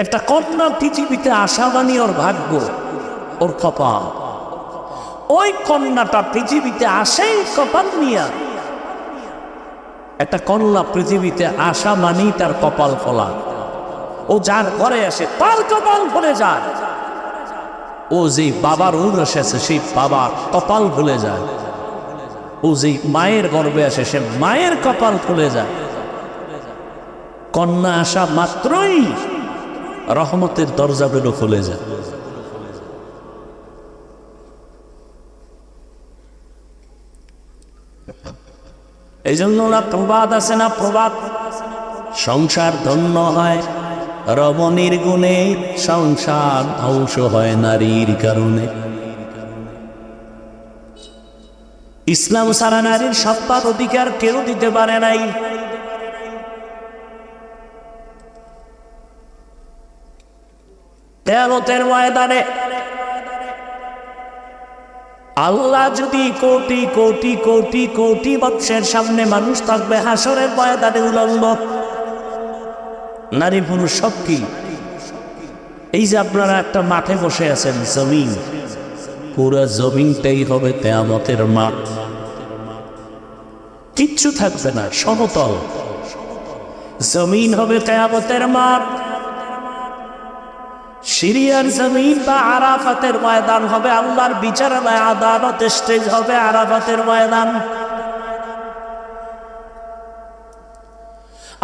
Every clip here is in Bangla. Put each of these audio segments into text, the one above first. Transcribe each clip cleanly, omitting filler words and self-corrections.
একটা কন্যা পৃথিবীতে আসা মানে ওর ভাগ্য, ওর কপাল। ওই কন্যাটা পৃথিবীতে আসেই কপাল নিয়া। একটা কন্যা পৃথিবীতে আসা মানেই তার কপাল ফলা। ও যার ঘরে আসে তার কপাল ভুলে যায়। ও যে বাবার উরসে আছে সেই বাবার কপাল ভুলে যায়। ও যে মায়ের গর্ভে আসে সে মায়ের কপাল খুলে যায়। কন্যা আসা মাত্রই রহমতের দরজাগুলো খুলে যায়। এই জন্য না প্রবাদ আছে না, প্রবাদ, সংসার ধন্য হয় রমণীর গুণে, সংসার ধ্বংস হয় নারীর কারণে। ইসলাম সারা নারীর সত্তার অধিকার কেউ দিতে পারে নাই। কিয়ামতের ময়দানে আল্লাহ যদি কোটি কোটি কোটি কোটি বৎসরের সামনে মানুষ থাকবে, হাসরের ময়দানে উলঙ্গ নারী পুরুষ সব কি? এই যে আপনারা একটা মাঠে বসে আছেন, জমিন, পুরো জমিনটাই হবে কিয়ামতের মাঠ। কিচ্ছু থাকবে না, সমতল জমিন হবে কিয়ামতের মাঠ। সিরিয়ার জমিন বা আরাফাতের ময়দান হবে আল্লাহর বিচারণায়, আদালত স্টেজ হবে আরাফাতের ময়দান।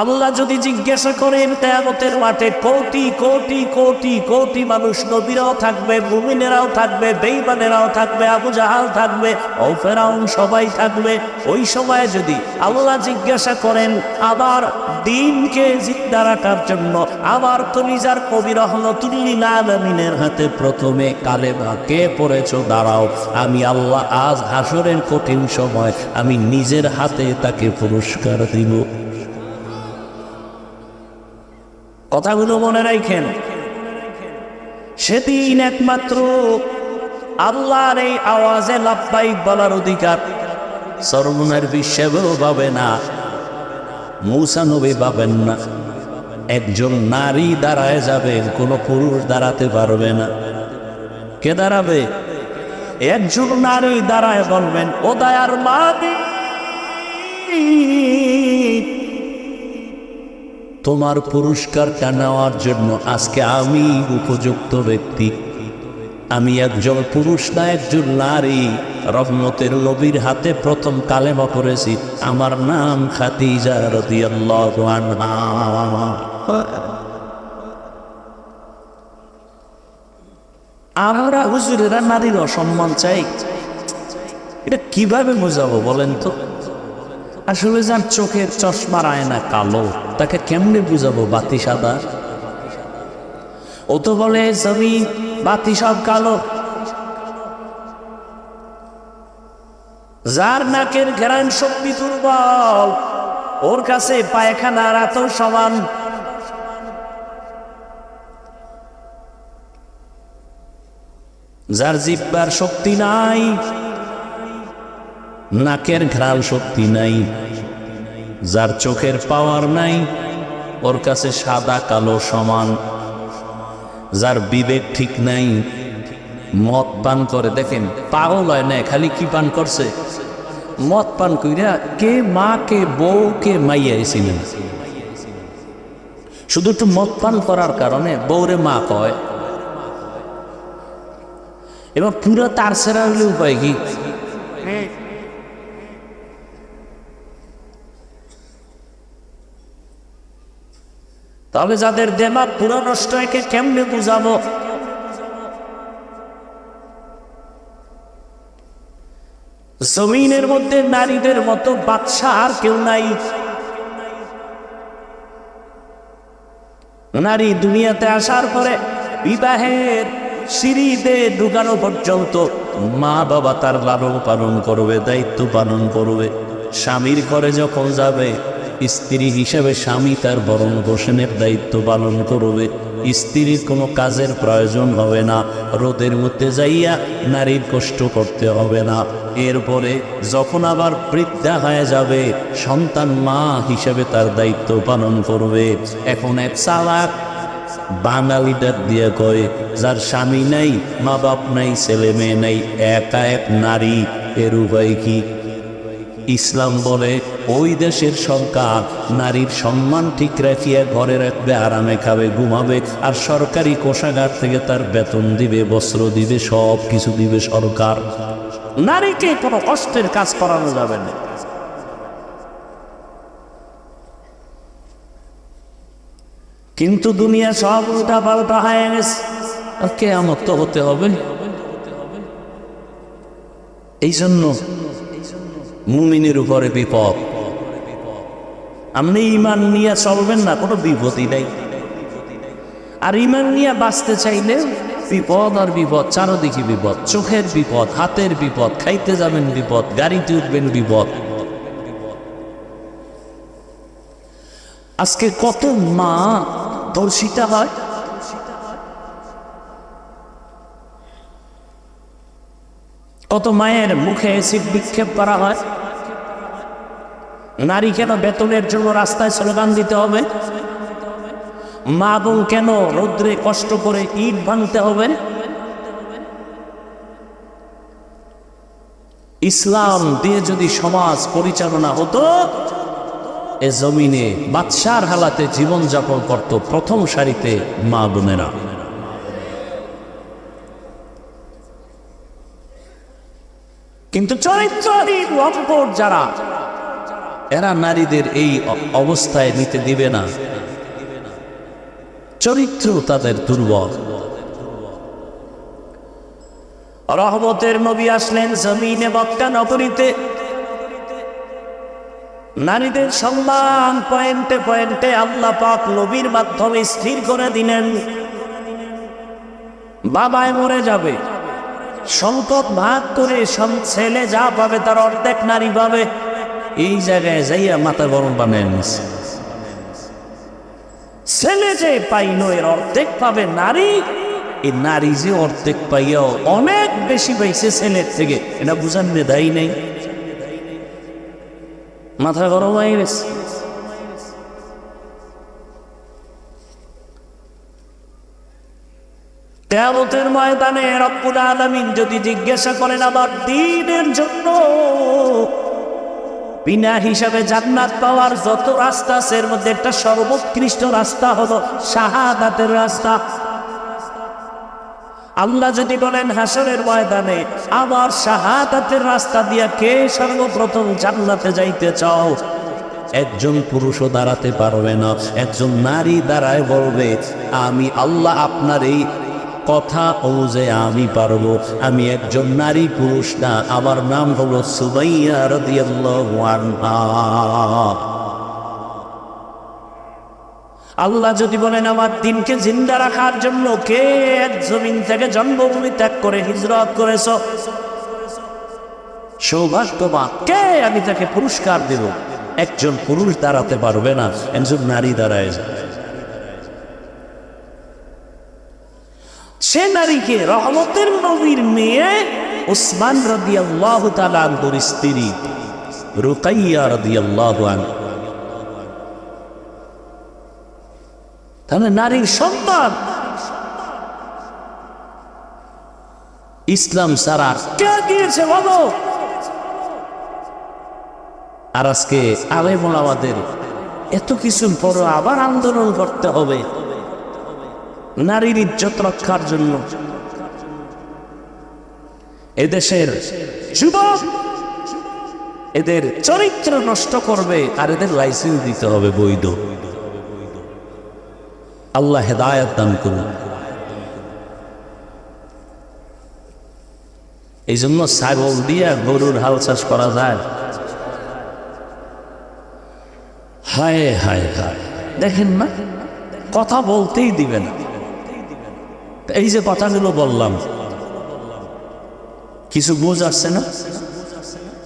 আল্লাহ যদি জিজ্ঞাসা করেন কিয়ামতের মাঠে কোটি কোটি কোটি কোটি মানুষ, নবীরাও থাকবে, মুমিনেরাও থাকবে, বেঈমানেরাও থাকবে, আবু জাহাল থাকবে, ও ফেরাউন, সবাই থাকবে। ওই সময় যদি আল্লাহ জিজ্ঞাসা করেন আবার দ্বীনকে জিন্দা রাখার জন্য আবার কলিজার কবি রহমতুল্লিল আলামিনের হাতে প্রথমে কালেমা কে পড়েছো, দাঁড়াও, আমি আল্লাহ আজ হাসরের কঠিন সময় আমি নিজের হাতে তাকে পুরস্কার দিব। কথাগুলো মনে রাখেন। সেদিন একমাত্র আল্লাহর এই আওয়াজে লাব্বাইক বলার অধিকার সর্বনার বিশ্বেও পাবে না, মূসা নবী পাবেন না। একজন নারী দাঁড়ায় যাবেন, কোনো পুরুষ দাঁড়াতে পারবে না। কে দাঁড়াবে? একজন নারী দাঁড়ায় বলবেন, ও দয়ার মালিক, তোমার পুরস্কারটা নেওয়ার জন্য আজকে আমি উপযুক্ত ব্যক্তি। আমি একজন পুরুষ না একজন নারী, রহমতের নবীর হাতে প্রথম কালেমা পড়েছি, আমার নাম খাদিজা রাদিয়াল্লাহু আনহা। আমরা হুজুরেরা নারীর অসম্মান চাই, এটা কিভাবে বোঝাবো বলেন তো? আসলে যার চোখের চশমার আয়না কালো, তাকে কেমনে বুঝাবো বাতি সাদা? ও তো বলে জমিন বাতি সব কালো। যার নাকের ঘ্রাণ শক্তি দুর্বল, ওর কাছে পায়খানা রাত সমান। যার জিহ্বার শক্তি নাই, নাকের ঘ্রাণ শক্তি নাই, যার চোখের পাওয়ার নাই, ওর কাছে সাদা কালো সমান। যার বিবেক ঠিক নাই, মদ পান করে, দেখেন পাগল হয় না, খালি কি পান করছে? মদ পান কইরা কে মা কে বউ কে মাইয়া ছিলেন, শুধু একটু মদ পান করার কারণে বউরে মা কয়। এবার পুরো তার সেরা হলে উপায় কি? তবে যাদের দেমাগ পুরো নষ্ট, একে কেমনে বুঝাবো? জমিনের মধ্যে নারীদের মতো বাদশা আর কেউ নাই। নারী দুনিয়াতে আসার পরে বিবাহের সিঁড়িতে ঢুকানো পর্যন্ত মা বাবা তার লালন পালন করবে, দায়িত্ব পালন করবে। স্বামীর ঘরে যখন যাবে, স্ত্রী হিসেবে স্বামী তার ভরণ পোষণের দায়িত্ব পালন করবে। স্ত্রীর কোনো কাজের প্রয়োজন হবে না, রোদের মধ্যে যাইয়া নারীর কষ্ট করতে হবে না। এরপরে যখন আবার বৃদ্ধা হয়ে যাবে, সন্তান মা হিসেবে তার দায়িত্ব পালন করবে। এখন এক চালাক বাঙালিটার দিয়ে কয় যার স্বামী নাই, মা বাপ নাই, ছেলে মেয়ে নাই, একা এক নারী, এর উপায় কি? ইসলাম বলে ওই দেশের সরকার নারীর সম্মান ঠিক রাখিয়া ঘরে রাখবে, আরামে খাবে, ঘুমাবে, আর সরকারি কোষাগার থেকে তার বেতন দিবে, বস্ত্র দিবে, সব কিছু দিবে সরকার। নারীকে কোনো কষ্টের কাজ করানো যাবে না। কিন্তু দুনিয়া সব উল্টা পাল্টা হয়ে গেছে। কিয়ামত তো হতে হবে। এই জন্য মুমিনের উপরে বিপদ। আপনি ঈমান নিয়ে চলবেন না, কোনো বিপদই নাই। আর ঈমান নিয়ে বাঁচতে চাইলে বিপদ আর বিপদ, চারদিকে বিপদ। চোখের বিপদ, হাতের বিপদ, খাইতে যাবেন বিপদ, গাড়িতে উঠবেন বিপদ। আজকে কত মা ধর্ষিতা হয়, কত মায়ের মুখে অ্যাসিড নিক্ষেপ করা হয়। নারী কেন বেতনের জন্য রাস্তায় স্লোগান দিতে হবে? মা বোন কেন রৌদ্রে কষ্ট করে ইট ভাঙতে হবে? ইসলাম দিয়ে যদি সমাজ পরিচালনা হতো, এ জমিনে বাদশার হালাতে জীবন যাপন করত প্রথম সারিতে মা বোনেরা। কিন্তু চরিত্রহীন লম্পট যারা, এরা নারীদের এই অবস্থায় নিতে দিবে না। চরিত্র তাদের দুর্বল। রহমতের নবী আসলেন জমিনে মক্কা নগরীতে। নারীদের সম্মান পয়েন্টে পয়েন্টে আল্লাহ পাক নবীর মাধ্যমে স্থির করে দিলেন। বাবায় মরে যাবে, সম্পদ ভাগ করে ছেলে যা পাবে তার অর্ধেক নারী পাবে। এই জায়গায় যাইয়া মাথা গরম বানায় নিছে। ছেলে যে পাইল এর অর্ধেক পাবে নারী, এই নারী যে অর্ধেক পাইয়াও অনেক বেশি পাইছে ছেলের থেকে, এটা বুঝার মেধাই নেই। মাথা গরম হয়ে গেছে। কিয়ামতের ময়দানে রব্বুল আলামিন যদি জিজ্ঞাসা করেন আমার দ্বীনের জন্য বিনা হিসাবে জান্নাত পাওয়ার যত রাস্তা আছে, এর মধ্যে একটা সর্বোৎকৃষ্ট রাস্তা হলো শাহাদাতের রাস্তা। আল্লাহ যদি বলেন হাসরের ময়দানে আমার শাহাদাতের রাস্তা দিয়া কে সর্বপ্রথম জান্নাতে যাইতে চাও, একজন পুরুষও দাঁড়াতে পারবে না, একজন নারী দাঁড়ায় বলবে আমি আল্লাহ আপনার এই কথা অনুযায়ী আমি পারবো, আমি একজন নারী, পুরুষ না, আমার নাম হলো সুমাইয়া রাদিয়াল্লাহু আনহা। আল্লাহ যদি বলেন আমার দিনকে জিন্দা রাখার জন্য কে এক জমিন থেকে জন্মভূমি ত্যাগ করে হিজরত করেছ, সৌভাগ্যবান কে, আমি তাকে পুরস্কার দেব। একজন পুরুষ দাঁড়াতে পারবে না, একজন নারী দাঁড়ায় যায়। সে নারীকে রহমতের নবীর মেয়ে উসমান রাদিয়াল্লাহু তাআলা আনহুর স্ত্রী রুকাইয়া রাদিয়াল্লাহু আনহা। তাহলে নারীর সম্মান ইসলাম ছাড়া কে দিয়েছে বলো? আর আজকে আলেম ওলামাদের এত কিছুর পর আবার আন্দোলন করতে হবে নারীর ইজ্জত রক্ষার জন্য। এদেশের যুবক এদের চরিত্র নষ্ট করবে, আর এদের লাইসেন্স দিতে হবে বৈধ। আল্লাহ হেদায়েত দান করুন। এই জন্য ছাগল দিয়ে গরুর হাল চাষ করা যায়। হায় হায় হায়, দেখেন না, কথা বলতেই দিবে না। এই যে কথাগুলো বললাম, কিছু বুঝ আসছে না?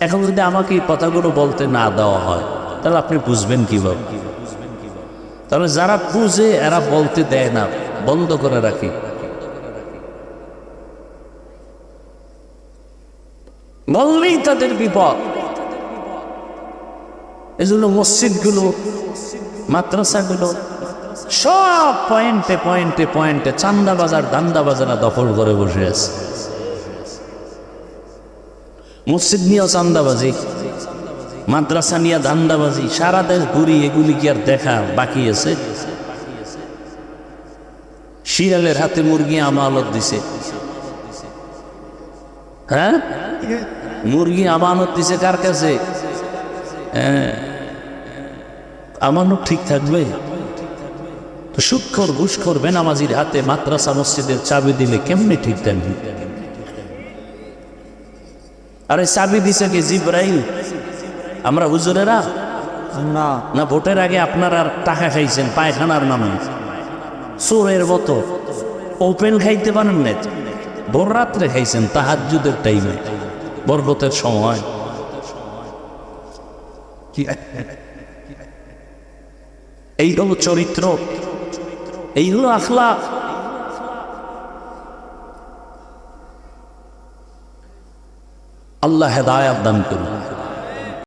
এখন যদি আমাকে এই কথাগুলো বলতে না দেওয়া হয়, তাহলে আপনি বুঝবেন কিভাবে? তাহলে যারা বুঝে এরা বলতে দেয় না, বন্ধ করে রাখি। বললেই তাদের বিপদ। এজন্য মসজিদগুলো, মাদ্রাসাগুলো সব পয়েন্টে পয়েন্টে পয়েন্টে চান্দা বাজার দান্দা বাজারা দখল করে বসে আছে। মসজিদ নিয়েও চান্দাবাজি, মাদ্রাসা নিয়ে ধান্দাবাজি, সারা দেশ ঘুরি, এগুলি কি আর দেখা বাকি আছে? শিয়ালের হাতে মুরগি আমানত দিছে, হ্যাঁ মুরগি আমানত দিছে কার কাছে? আমানত ঠিক থাকবে? তো সুদখোর ঘুষখোর বেনামাজির হাতে মাদ্রাসা মসজিদের চাবি দিলে কেমনে ঠিক থাকবে? আরে চাবি দিছে কি জিবরাইল? আমরা হুজুরেরা না না? ভোটের আগে আপনারা টাকা খাইছেন পায়খানার নামে, চোরের মতো ওপেন খাইতে পারেন না, ভোর রাত্রে খাইছেন তাহাজ্জুদের টাইমে, বরকতের সময়। এই হলো চরিত্র, এই হলো আখলাক। আল্লাহ হেদায়াত দান করুন।